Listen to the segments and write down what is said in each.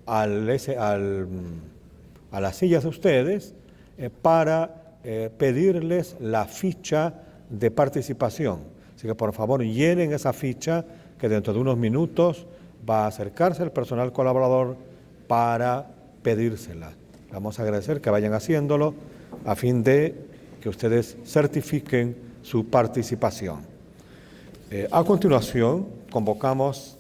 a las sillas de ustedes para pedirles la ficha de participación. Así que por favor llenen esa ficha, que dentro de unos minutos va a acercarse el personal colaborador para pedírsela. Vamos a agradecer que vayan haciéndolo a fin de que ustedes certifiquen su participación. A continuación, convocamos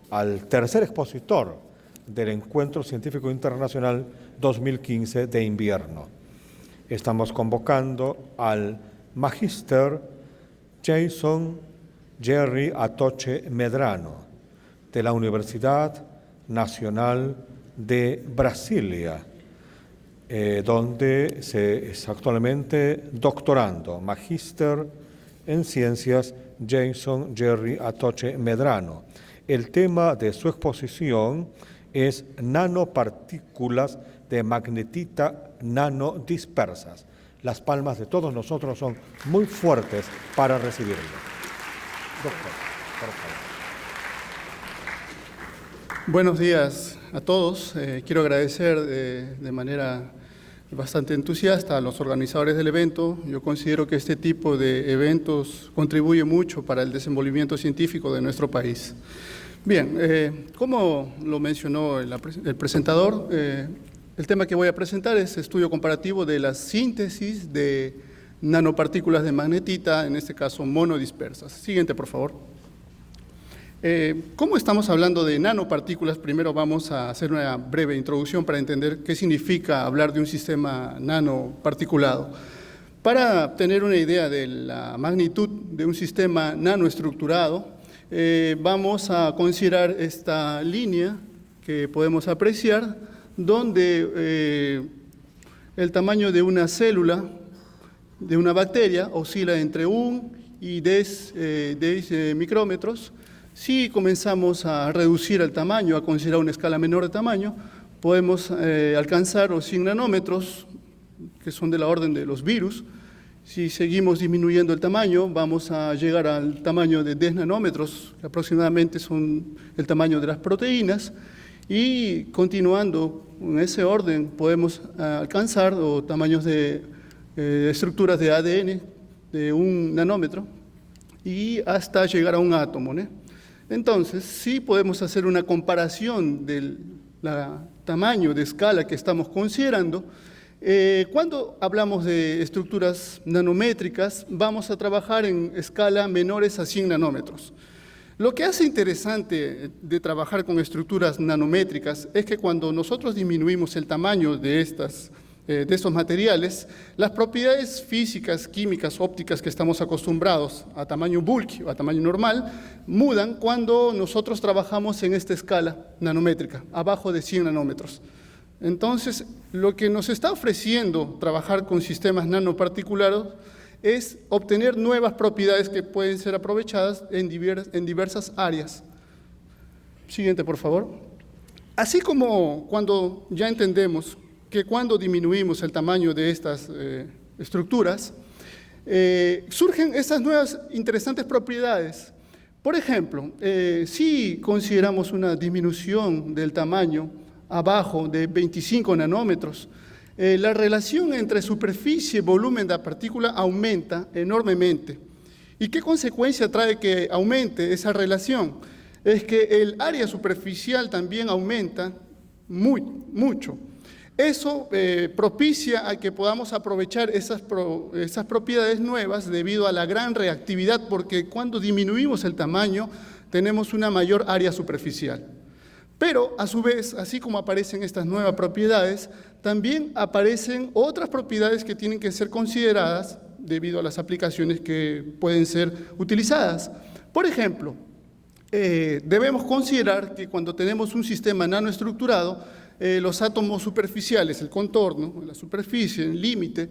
al tercer expositor del Encuentro Científico Internacional 2015 de invierno. Estamos convocando al Magíster Jason Jerry Atoche Medrano, de la Universidad Nacional de Brasilia, donde es actualmente doctorando, Magíster en Ciencias Jason Jerry Atoche Medrano. El tema de su exposición es nanopartículas de magnetita nanodispersas. Las palmas de todos nosotros son muy fuertes para recibirlo. Doctor, por favor. Buenos días a todos. Quiero agradecer de manera bastante entusiasta a los organizadores del evento. Yo considero que este tipo de eventos contribuye mucho para el desenvolvimiento científico de nuestro país. Bien, como lo mencionó el presentador, el tema que voy a presentar es estudio comparativo de la síntesis de nanopartículas de magnetita, en este caso monodispersas. Siguiente, por favor. ¿Cómo estamos hablando de nanopartículas? Primero vamos a hacer una breve introducción para entender qué significa hablar de un sistema nanoparticulado. Para tener una idea de la magnitud de un sistema nanoestructurado, vamos a considerar esta línea que podemos apreciar, donde el tamaño de una célula de una bacteria oscila entre 1 y 10 micrómetros. Si comenzamos a reducir el tamaño, a considerar una escala menor de tamaño, podemos alcanzar los 100 nanómetros, que son de la orden de los virus. Si seguimos disminuyendo el tamaño, vamos a llegar al tamaño de 10 nanómetros, que aproximadamente son el tamaño de las proteínas, y continuando en ese orden podemos alcanzar tamaños de estructuras de ADN de 1 nanómetro y hasta llegar a un átomo, ¿no? Entonces, sí podemos hacer una comparación del tamaño de escala que estamos considerando. Cuando hablamos de estructuras nanométricas, vamos a trabajar en escala menores a 100 nanómetros. Lo que hace interesante de trabajar con estructuras nanométricas es que cuando nosotros disminuimos el tamaño de estos materiales, las propiedades físicas, químicas, ópticas que estamos acostumbrados a tamaño bulk o a tamaño normal, mudan cuando nosotros trabajamos en esta escala nanométrica, abajo de 100 nanómetros. Entonces, lo que nos está ofreciendo trabajar con sistemas nanoparticulares es obtener nuevas propiedades que pueden ser aprovechadas en diversas áreas. Siguiente, por favor. Así como cuando ya entendemos que cuando disminuimos el tamaño de estas estructuras, surgen estas nuevas interesantes propiedades. Por ejemplo, si consideramos una disminución del tamaño abajo de 25 nanómetros, la relación entre superficie y volumen de la partícula aumenta enormemente. ¿Y qué consecuencia trae que aumente esa relación? Es que el área superficial también aumenta mucho. Eso propicia a que podamos aprovechar esas propiedades nuevas debido a la gran reactividad, porque cuando disminuimos el tamaño tenemos una mayor área superficial. Pero, a su vez, así como aparecen estas nuevas propiedades, también aparecen otras propiedades que tienen que ser consideradas debido a las aplicaciones que pueden ser utilizadas. Por ejemplo, debemos considerar que cuando tenemos un sistema nanoestructurado, los átomos superficiales, el contorno, la superficie, el límite,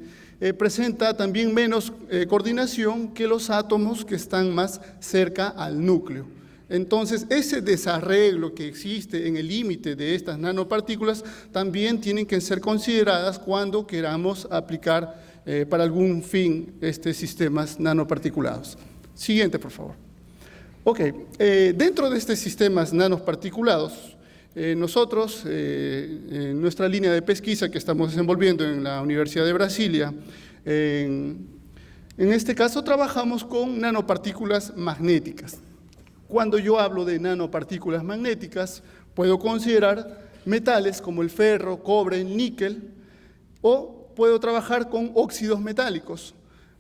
presenta también menos coordinación que los átomos que están más cerca al núcleo. Entonces, ese desarreglo que existe en el límite de estas nanopartículas también tienen que ser consideradas cuando queramos aplicar para algún fin sistemas nanoparticulados. Siguiente, por favor. Ok, dentro de estos sistemas nanoparticulados, Nosotros, en nuestra línea de pesquisa que estamos desenvolviendo en la Universidad de Brasilia, en este caso trabajamos con nanopartículas magnéticas. Cuando yo hablo de nanopartículas magnéticas, puedo considerar metales como el ferro, cobre, el níquel, o puedo trabajar con óxidos metálicos.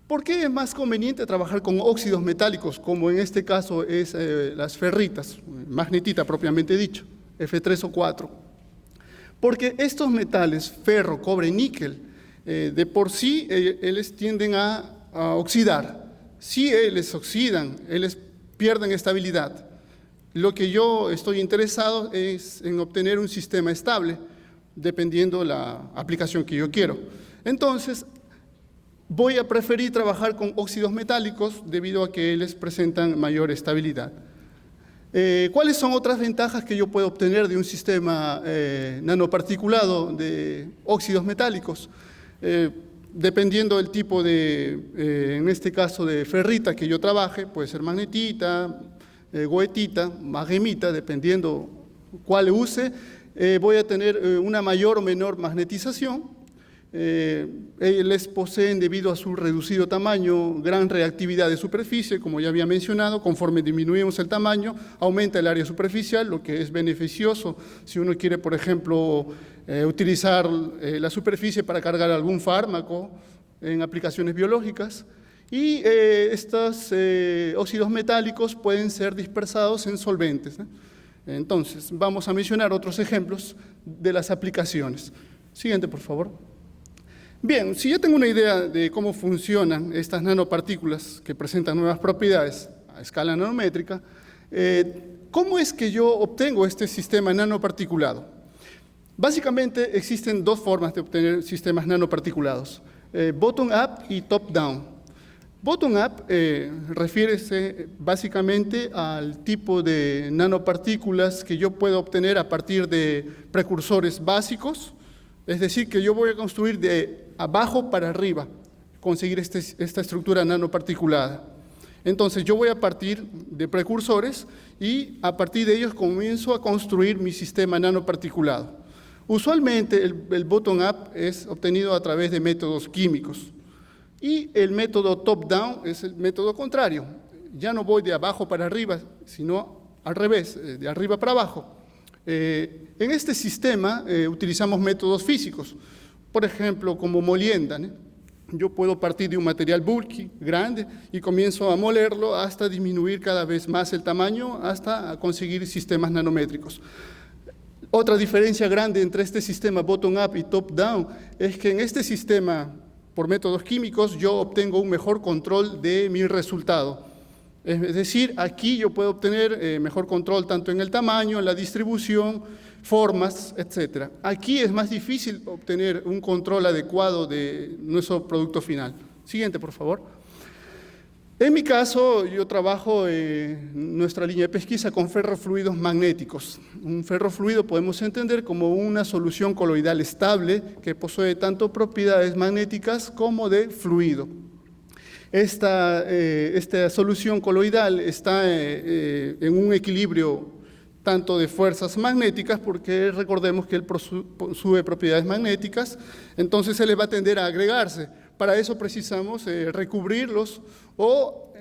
¿Por qué es más conveniente trabajar con óxidos metálicos, como en este caso es las ferritas, magnetita propiamente dicho, F3 o 4? Porque estos metales, ferro, cobre, níquel, de por sí ellos tienden a oxidar. Si ellos oxidan, ellos pierden estabilidad. Lo que yo estoy interesado es en obtener un sistema estable, dependiendo la aplicación que yo quiero. Entonces, voy a preferir trabajar con óxidos metálicos debido a que ellos presentan mayor estabilidad. ¿Cuáles son otras ventajas que yo puedo obtener de un sistema nanoparticulado de óxidos metálicos? Dependiendo del tipo de, en este caso de ferrita que yo trabaje, puede ser magnetita, goetita, magemita, dependiendo cuál use, voy a tener una mayor o menor magnetización. Ellos poseen, debido a su reducido tamaño, gran reactividad de superficie, como ya había mencionado. Conforme disminuimos el tamaño, aumenta el área superficial, lo que es beneficioso si uno quiere, por ejemplo, utilizar la superficie para cargar algún fármaco en aplicaciones biológicas. Y estos óxidos metálicos pueden ser dispersados en solventes. Entonces, vamos a mencionar otros ejemplos de las aplicaciones. Siguiente, por favor. Bien, si ya tengo una idea de cómo funcionan estas nanopartículas que presentan nuevas propiedades a escala nanométrica, ¿cómo es que yo obtengo este sistema nanoparticulado? Básicamente existen dos formas de obtener sistemas nanoparticulados, bottom-up y top-down. Bottom-up refiere básicamente al tipo de nanopartículas que yo puedo obtener a partir de precursores básicos. Es decir, que yo voy a construir de abajo para arriba, conseguir esta estructura nanoparticulada. Entonces, yo voy a partir de precursores y a partir de ellos comienzo a construir mi sistema nanoparticulado. Usualmente, el bottom-up es obtenido a través de métodos químicos y el método top-down es el método contrario. Ya no voy de abajo para arriba, sino al revés, de arriba para abajo. En este sistema utilizamos métodos físicos, por ejemplo, como molienda. Yo puedo partir de un material bulky, grande, y comienzo a molerlo hasta disminuir cada vez más el tamaño, hasta conseguir sistemas nanométricos. Otra diferencia grande entre este sistema bottom-up y top-down es que en este sistema, por métodos químicos, yo obtengo un mejor control de mi resultado. Es decir, aquí yo puedo obtener mejor control tanto en el tamaño, en la distribución, formas, etc. Aquí es más difícil obtener un control adecuado de nuestro producto final. Siguiente, por favor. En mi caso, yo trabajo en nuestra línea de pesquisa con ferrofluidos magnéticos. Un ferrofluido podemos entender como una solución coloidal estable que posee tanto propiedades magnéticas como de fluido. Esta solución coloidal está en un equilibrio tanto de fuerzas magnéticas, porque recordemos que él posee propiedades magnéticas, entonces se le va a tender a agregarse. Para eso precisamos recubrirlos o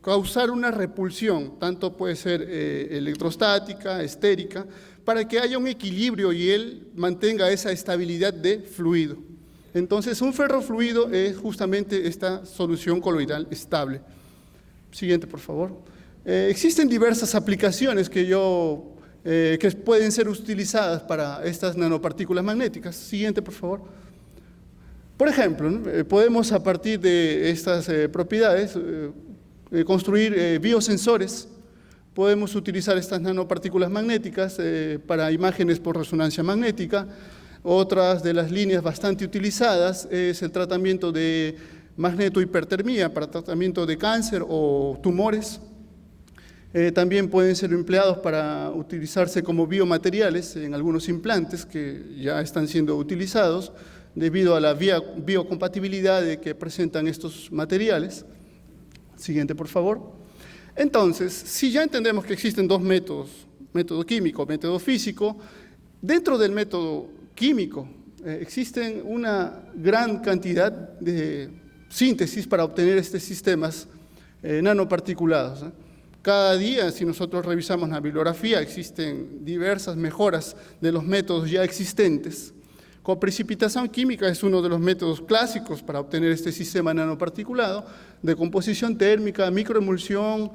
causar una repulsión, tanto puede ser electrostática, estérica, para que haya un equilibrio y él mantenga esa estabilidad de fluido. Entonces, un ferrofluido es justamente esta solución coloidal estable. Siguiente, por favor. Existen diversas aplicaciones que pueden ser utilizadas para estas nanopartículas magnéticas. Siguiente, por favor. Por ejemplo, podemos a partir de estas propiedades construir biosensores. Podemos utilizar estas nanopartículas magnéticas para imágenes por resonancia magnética. Otras de las líneas bastante utilizadas es el tratamiento de magnetohipertermia para tratamiento de cáncer o tumores. También pueden ser empleados para utilizarse como biomateriales en algunos implantes que ya están siendo utilizados debido a la biocompatibilidad que presentan estos materiales. Siguiente, por favor. Entonces, si ya entendemos que existen dos métodos método químico, método físico. Dentro del método químico existen una gran cantidad de síntesis para obtener estos sistemas nanoparticulados. Cada día, si nosotros revisamos la bibliografía, existen diversas mejoras de los métodos ya existentes. Coprecipitación química es uno de los métodos clásicos para obtener este sistema nanoparticulado, de composición térmica, microemulsión,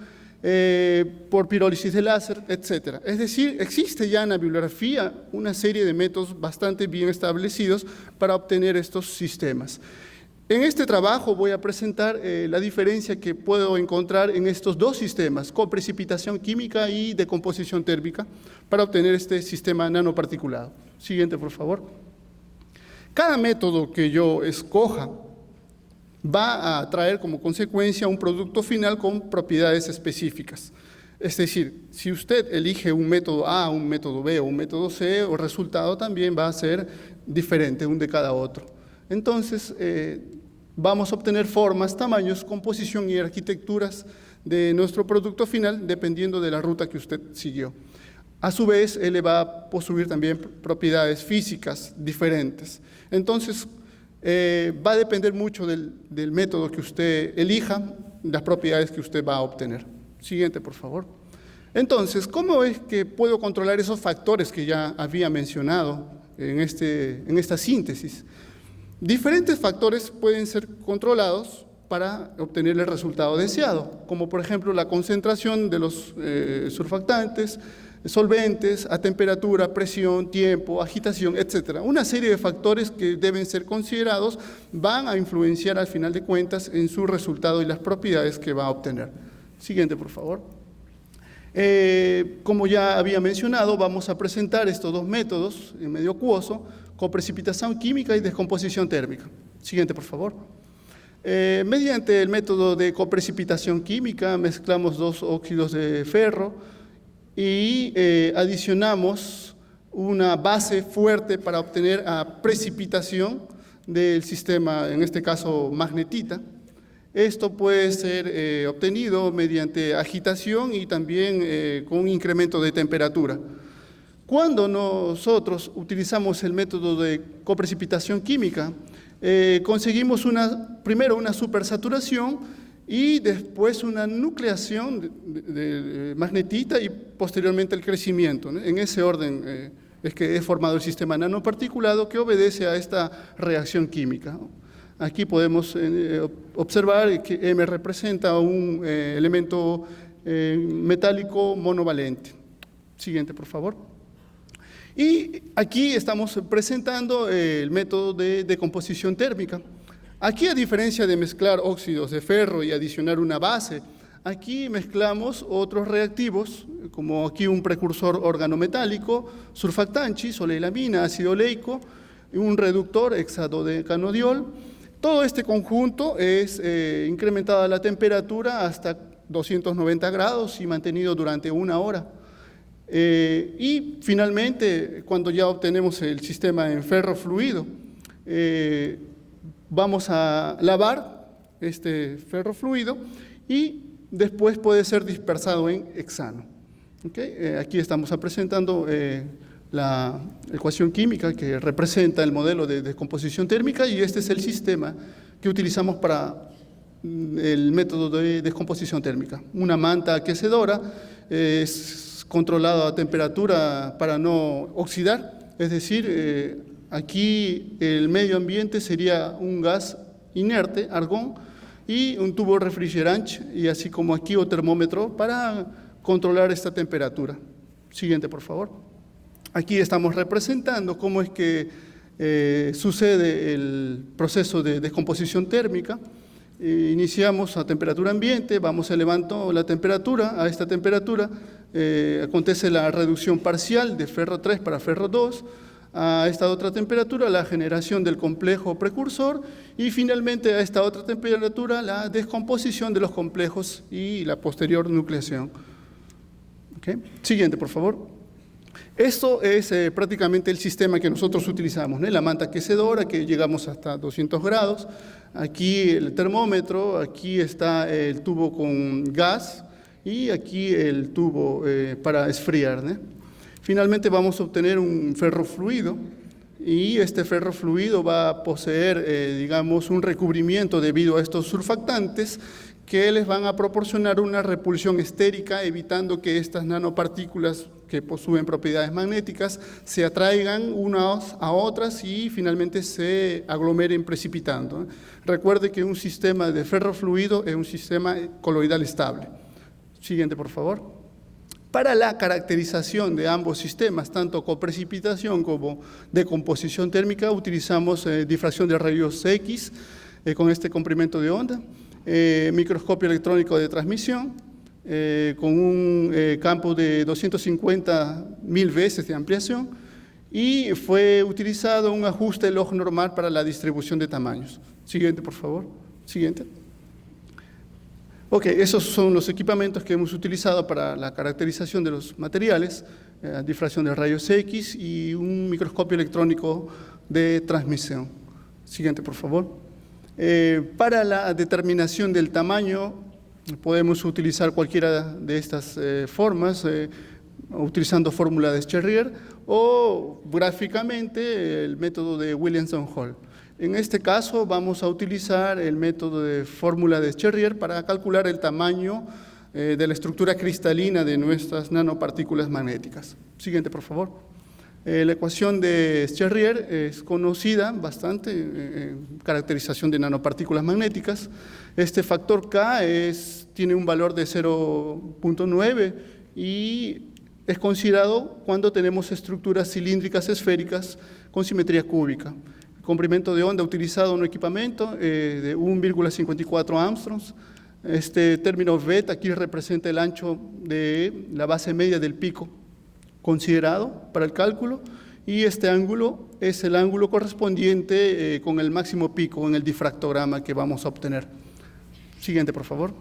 por pirólisis de láser, etc. Es decir, existe ya en la bibliografía una serie de métodos bastante bien establecidos para obtener estos sistemas. En este trabajo voy a presentar la diferencia que puedo encontrar en estos dos sistemas, coprecipitación química y decomposición térmica, para obtener este sistema nanoparticulado. Siguiente, por favor. Cada método que yo escoja va a traer como consecuencia un producto final con propiedades específicas. Es decir, si usted elige un método A, un método B o un método C, el resultado también va a ser diferente un de cada otro. Entonces, vamos a obtener formas, tamaños, composición y arquitecturas de nuestro producto final dependiendo de la ruta que usted siguió. A su vez, él le va a poseer también propiedades físicas diferentes. Entonces, va a depender mucho del método que usted elija, las propiedades que usted va a obtener. Siguiente, por favor. Entonces, ¿cómo es que puedo controlar esos factores que ya había mencionado en esta síntesis? Diferentes factores pueden ser controlados para obtener el resultado deseado, como por ejemplo la concentración de los surfactantes, solventes, a temperatura, presión, tiempo, agitación, etc. Una serie de factores que deben ser considerados van a influenciar al final de cuentas en su resultado y las propiedades que va a obtener. Siguiente, por favor. Como ya había mencionado, vamos a presentar estos dos métodos en medio acuoso, coprecipitación química y descomposición térmica. Siguiente, por favor. Mediante el método de coprecipitación química mezclamos dos óxidos de ferro y adicionamos una base fuerte para obtener precipitación del sistema, en este caso magnetita. Esto puede ser obtenido mediante agitación y también con un incremento de temperatura. Cuando nosotros utilizamos el método de coprecipitación química, conseguimos primero una supersaturación y después una nucleación de magnetita y posteriormente el crecimiento, ¿no? En ese orden es que he formado el sistema nanoparticulado que obedece a esta reacción química, ¿no? Aquí podemos observar que M representa un elemento metálico monovalente. Siguiente, por favor. Y aquí estamos presentando el método de decomposición térmica. Aquí, a diferencia de mezclar óxidos de ferro y adicionar una base, aquí mezclamos otros reactivos, como aquí un precursor organometálico, surfactantes, soleilamina, ácido oleico, un reductor, hexadodecanodiol. Todo este conjunto es incrementado a la temperatura hasta 290 grados y mantenido durante 1 hora. Y finalmente, cuando ya obtenemos el sistema en ferro fluido, vamos a lavar este ferro fluido y después puede ser dispersado en hexano. ¿Okay? Aquí estamos presentando la ecuación química que representa el modelo de descomposición térmica y este es el sistema que utilizamos para el método de descomposición térmica. Una manta aquecedora es controlada a temperatura para no oxidar, es decir, aquí el medio ambiente sería un gas inerte, argón, y un tubo refrigerante, y así como aquí o termómetro para controlar esta temperatura. Siguiente, por favor. Aquí estamos representando cómo es que sucede el proceso de descomposición térmica. Iniciamos a temperatura ambiente, vamos elevando la temperatura, a esta temperatura acontece la reducción parcial de ferro 3 para ferro 2, a esta otra temperatura la generación del complejo precursor y finalmente a esta otra temperatura la descomposición de los complejos y la posterior nucleación. ¿Okay? Siguiente, por favor. Esto es prácticamente el sistema que nosotros utilizamos, ¿no? La manta aquecedora que llegamos hasta 200 grados, aquí el termómetro, aquí está el tubo con gas y aquí el tubo para esfriar, ¿no? Finalmente vamos a obtener un ferrofluido, y este ferrofluido va a poseer, digamos, un recubrimiento debido a estos surfactantes que les van a proporcionar una repulsión estérica, evitando que estas nanopartículas que poseen propiedades magnéticas se atraigan unas a otras y finalmente se aglomeren precipitando. Recuerde que un sistema de ferrofluido es un sistema coloidal estable. Siguiente, por favor. Para la caracterización de ambos sistemas, tanto coprecipitación como decomposición térmica, utilizamos difracción de rayos X con este comprimento de onda, microscopio electrónico de transmisión, con un campo de 250.000 veces de ampliación, y fue utilizado un ajuste log normal para la distribución de tamaños. Siguiente, por favor. Siguiente. Ok, esos son los equipamientos que hemos utilizado para la caracterización de los materiales, difracción de rayos X y un microscopio electrónico de transmisión. Siguiente, por favor. Para la determinación del tamaño, podemos utilizar cualquiera de estas formas, utilizando fórmula de Scherrier o gráficamente el método de Williamson-Hall. En este caso vamos a utilizar el método de fórmula de Scherrier para calcular el tamaño de la estructura cristalina de nuestras nanopartículas magnéticas. Siguiente, por favor. La ecuación de Scherrier es conocida bastante, caracterización de nanopartículas magnéticas. Este factor K tiene un valor de 0.9 y es considerado cuando tenemos estructuras cilíndricas esféricas con simetría cúbica. El comprimento de onda utilizado en un equipamiento de 1,54 Armstrongs. Este término beta aquí representa el ancho de la base media del pico considerado para el cálculo, y este ángulo es el ángulo correspondiente con el máximo pico en el difractograma que vamos a obtener. Siguiente, por favor.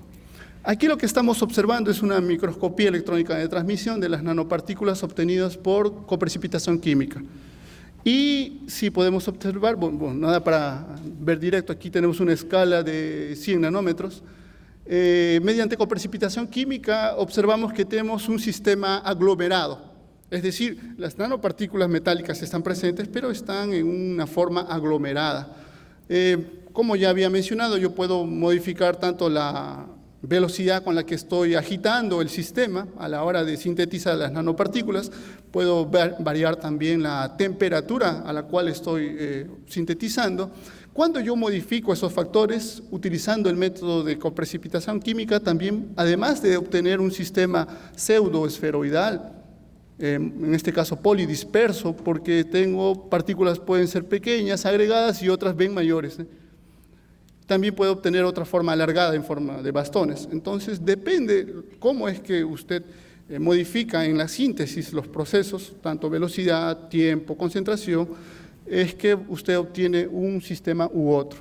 Aquí lo que estamos observando es una microscopía electrónica de transmisión de las nanopartículas obtenidas por coprecipitación química. Y si podemos observar, bueno, nada para ver directo, aquí tenemos una escala de 100 nanómetros. Mediante coprecipitación química observamos que tenemos un sistema aglomerado. Es decir, las nanopartículas metálicas están presentes, pero están en una forma aglomerada. Como ya había mencionado, yo puedo modificar tanto la velocidad con la que estoy agitando el sistema a la hora de sintetizar las nanopartículas, puedo variar también la temperatura a la cual estoy sintetizando. Cuando yo modifico esos factores utilizando el método de coprecipitación química, también, además de obtener un sistema pseudoesferoidal, en este caso polidisperso, porque tengo partículas pueden ser pequeñas, agregadas, y otras bien mayores. También puedo obtener otra forma alargada en forma de bastones. Entonces, depende cómo es que usted modifica en la síntesis los procesos, tanto velocidad, tiempo, concentración, es que usted obtiene un sistema u otro.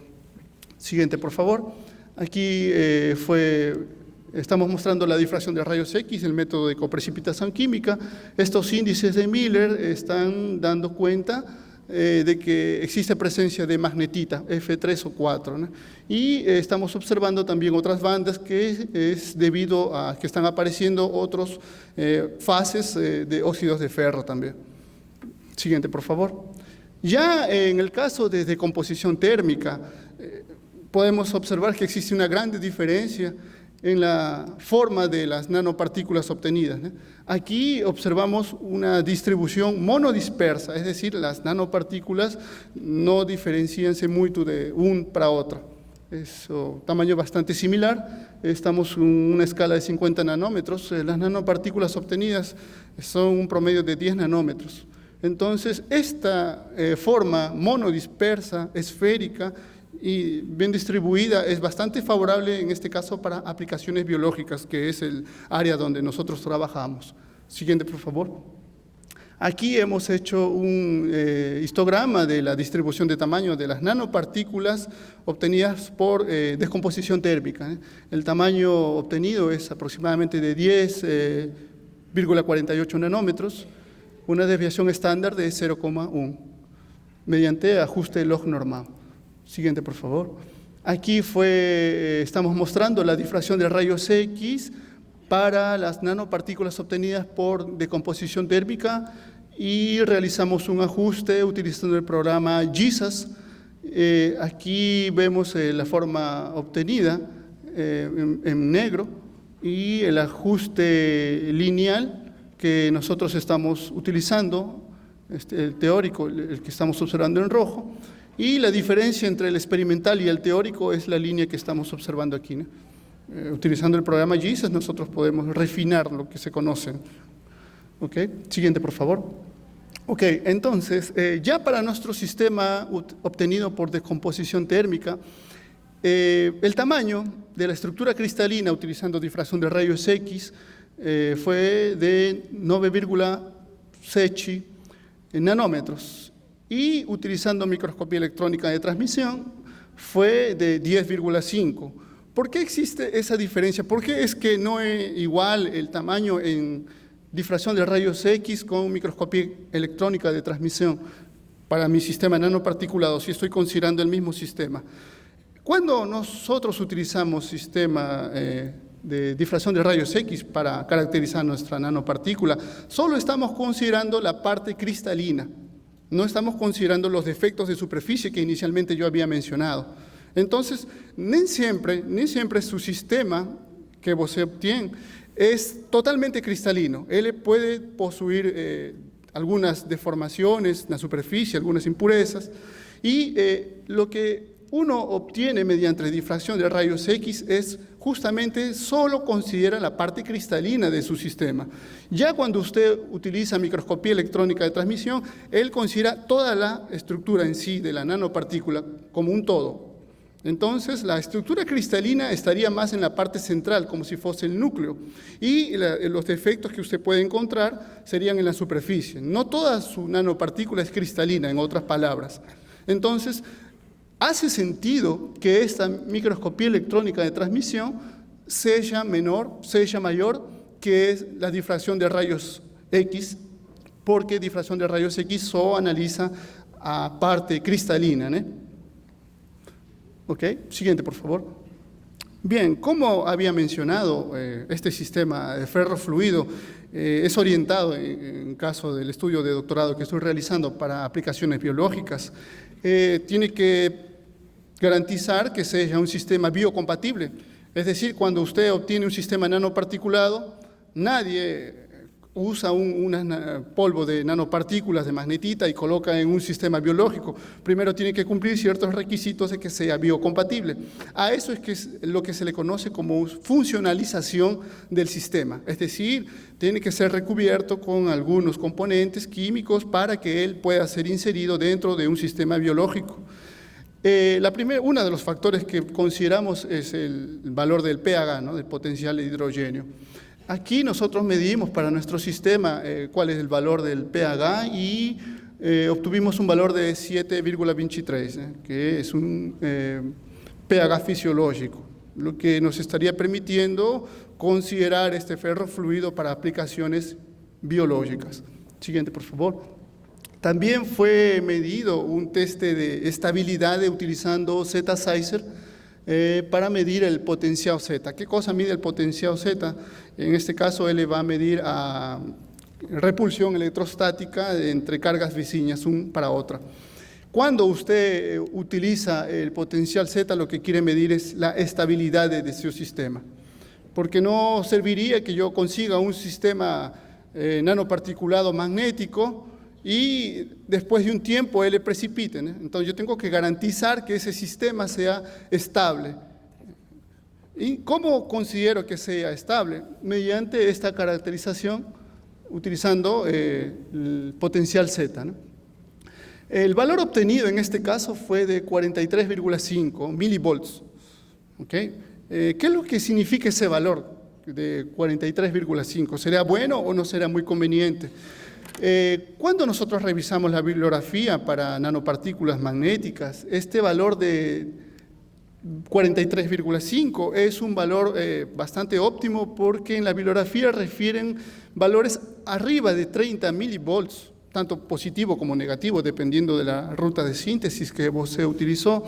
Siguiente, por favor. Aquí estamos mostrando la difracción de rayos X, el método de coprecipitación química. Estos índices de Miller están dando cuenta de que existe presencia de magnetita, F3 o 4, ¿no? Y estamos observando también otras bandas que es debido a que están apareciendo otras fases de óxidos de ferro también. Siguiente, por favor. Ya en el caso de decomposición térmica, podemos observar que existe una gran diferencia en la forma de las nanopartículas obtenidas, ¿no? Aquí observamos una distribución monodispersa, es decir, las nanopartículas no diferencianse mucho de un para otro. Es un tamaño bastante similar, estamos en una escala de 50 nanómetros, las nanopartículas obtenidas son un promedio de 10 nanómetros. Entonces, esta forma monodispersa, esférica y bien distribuida es bastante favorable en este caso para aplicaciones biológicas, que es el área donde nosotros trabajamos. Siguiente, por favor. Aquí hemos hecho un histograma de la distribución de tamaño de las nanopartículas obtenidas por descomposición térmica. El tamaño obtenido es aproximadamente de 10,48 nanómetros, una desviación estándar de 0,1, mediante ajuste log normal. Siguiente, por favor. Aquí estamos mostrando la difracción de rayos X para las nanopartículas obtenidas por decomposición térmica y realizamos un ajuste utilizando el programa GISAS. Aquí vemos la forma obtenida en negro y el ajuste lineal que nosotros estamos utilizando, el teórico, el que estamos observando en rojo, y la diferencia entre el experimental y el teórico es la línea que estamos observando aquí, ¿no? Utilizando el programa GISAS nosotros podemos refinar lo que se conoce. ¿Ok? Siguiente, por favor. Ok, entonces, ya para nuestro sistema obtenido por decomposición térmica, el tamaño de la estructura cristalina utilizando difracción de rayos X fue de 9,6 nanómetros y utilizando microscopía electrónica de transmisión fue de 10,5. ¿Por qué existe esa diferencia? ¿Por qué es que no es igual el tamaño en difracción de rayos X con microscopía electrónica de transmisión para mi sistema nanoparticulado, si estoy considerando el mismo sistema? Cuando nosotros utilizamos sistema de difracción de rayos X para caracterizar nuestra nanopartícula, solo estamos considerando la parte cristalina, no estamos considerando los defectos de superficie que inicialmente yo había mencionado. Entonces, ni siempre su sistema que usted obtiene es totalmente cristalino. Él puede poseer algunas deformaciones en la superficie, algunas impurezas, y lo que uno obtiene mediante difracción de rayos X es justamente solo considera la parte cristalina de su sistema. Ya cuando usted utiliza microscopía electrónica de transmisión, él considera toda la estructura en sí de la nanopartícula como un todo. Entonces, la estructura cristalina estaría más en la parte central, como si fuese el núcleo, y los defectos que usted puede encontrar serían en la superficie. No toda su nanopartícula es cristalina, en otras palabras. Entonces, hace sentido que esta microscopía electrónica de transmisión sea mayor que es la difracción de rayos X, porque difracción de rayos X solo analiza a parte cristalina, ¿no? Ok, siguiente, por favor. Bien, como había mencionado, este sistema de ferrofluido es orientado, en caso del estudio de doctorado que estoy realizando para aplicaciones biológicas, tiene que garantizar que sea un sistema biocompatible. Es decir, cuando usted obtiene un sistema nanoparticulado, nadie usa un polvo de nanopartículas de magnetita y coloca en un sistema biológico. Primero tiene que cumplir ciertos requisitos de que sea biocompatible. A eso es lo que se le conoce como funcionalización del sistema. Es decir, tiene que ser recubierto con algunos componentes químicos para que él pueda ser inserido dentro de un sistema biológico. Uno de los factores que consideramos es el valor del pH, ¿no? Del potencial de hidrogenio. Aquí nosotros medimos para nuestro sistema cuál es el valor del pH y obtuvimos un valor de 7,23, que es un pH fisiológico, lo que nos estaría permitiendo considerar este ferrofluido para aplicaciones biológicas. Siguiente, por favor. También fue medido un test de estabilidad utilizando Z-Sizer para medir el potencial Z. ¿Qué cosa mide el potencial Z? En este caso, él va a medir a repulsión electrostática entre cargas vecinas, una para otra. Cuando usted utiliza el potencial Z, lo que quiere medir es la estabilidad de su sistema. Porque no serviría que yo consiga un sistema nanoparticulado magnético y después de un tiempo él le precipite, ¿no? Entonces yo tengo que garantizar que ese sistema sea estable. ¿Y cómo considero que sea estable? Mediante esta caracterización, utilizando el potencial Z, ¿no? El valor obtenido en este caso fue de 43,5 milivolts. ¿Okay? ¿Qué es lo que significa ese valor de 43,5? ¿Será bueno o no será muy conveniente? Cuando nosotros revisamos la bibliografía para nanopartículas magnéticas, este valor de 43,5 es un valor bastante óptimo porque en la bibliografía refieren valores arriba de 30 milivolts, tanto positivo como negativo, dependiendo de la ruta de síntesis que se utilizó.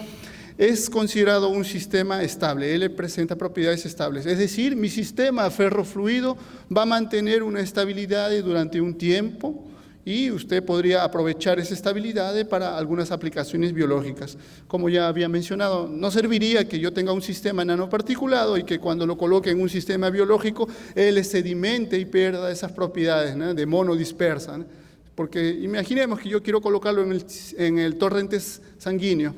es considerado un sistema estable, él presenta propiedades estables. Es decir, mi sistema ferrofluido va a mantener una estabilidad durante un tiempo y usted podría aprovechar esa estabilidad para algunas aplicaciones biológicas. Como ya había mencionado, no serviría que yo tenga un sistema nanoparticulado y que cuando lo coloque en un sistema biológico, él sedimente y pierda esas propiedades, ¿no?, de monodispersa, ¿no? Porque imaginemos que yo quiero colocarlo en el torrente sanguíneo.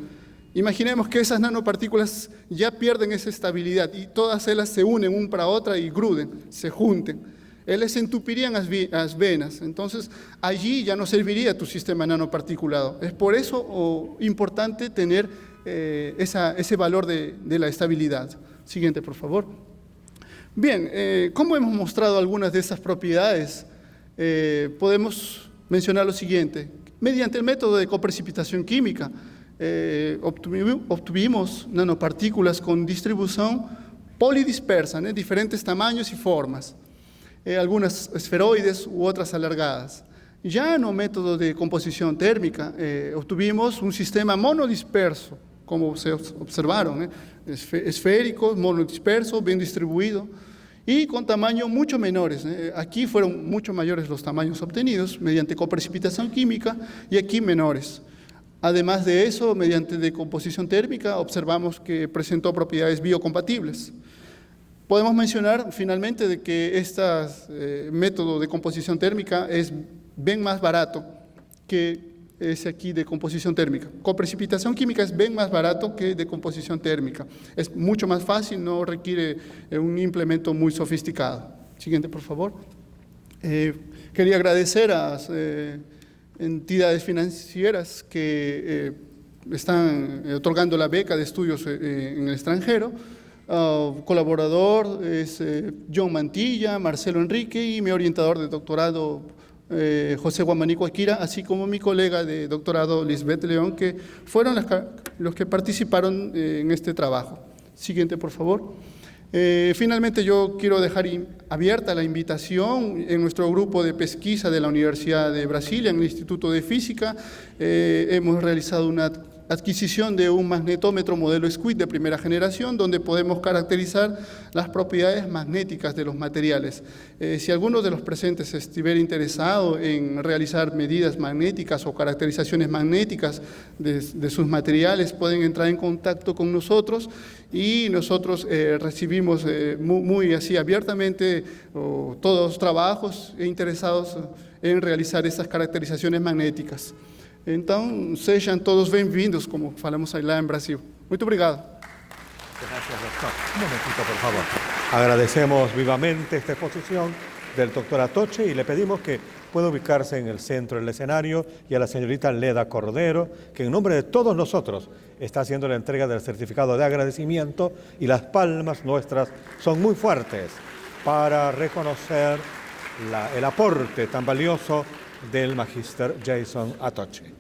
Imaginemos que esas nanopartículas ya pierden esa estabilidad y todas ellas se unen una para otra y gruden, se junten. Ellas entupirían las venas, entonces allí ya no serviría tu sistema nanoparticulado. Es por eso importante tener ese valor de la estabilidad. Siguiente, por favor. Bien, como hemos mostrado algunas de esas propiedades, podemos mencionar lo siguiente. Mediante el método de coprecipitación química, obtuvimos nanopartículas con distribución polidispersa, diferentes tamaños y formas, algunas esferoides u otras alargadas. Ya en el método de composición térmica obtuvimos un sistema monodisperso, como se observaron, esférico, monodisperso, bien distribuido, y con tamaños mucho menores. Aquí fueron mucho mayores los tamaños obtenidos mediante coprecipitación química y aquí menores. Además de eso, mediante decomposición térmica, observamos que presentó propiedades biocompatibles. Podemos mencionar finalmente de que este método de composición térmica es bien más barato que ese aquí de composición térmica. Coprecipitación química es bien más barato que decomposición térmica. Es mucho más fácil, no requiere un implemento muy sofisticado. Siguiente, por favor. Quería agradecer a entidades financieras que están otorgando la beca de estudios en el extranjero. Colaborador es John Mantilla, Marcelo Enrique y mi orientador de doctorado, José Guamanico Akira, así como mi colega de doctorado, Lisbeth León, que fueron los que participaron en este trabajo. Siguiente, por favor. Finalmente, yo quiero dejar abierta la invitación en nuestro grupo de pesquisa de la Universidad de Brasilia, en el Instituto de Física. Hemos realizado una adquisición de un magnetómetro modelo SQUID de primera generación, donde podemos caracterizar las propiedades magnéticas de los materiales. Si alguno de los presentes estuviera interesado en realizar medidas magnéticas o caracterizaciones magnéticas de sus materiales, pueden entrar en contacto con nosotros y nosotros recibimos muy así abiertamente todos los trabajos interesados en realizar esas caracterizaciones magnéticas. Então, sejam todos bem-vindos, como falamos lá en Brasil. Muito obrigado. Gracias, doctor. Un momentito, por favor. Agradecemos vivamente esta exposición del doctor Atoche y le pedimos que pueda ubicarse en el centro del escenario, y a la señorita Leda Cordero, que en nombre de todos nosotros está haciendo la entrega del certificado de agradecimiento, y las palmas nuestras son muy fuertes para reconocer el aporte tan valioso del magíster Jason Atoche.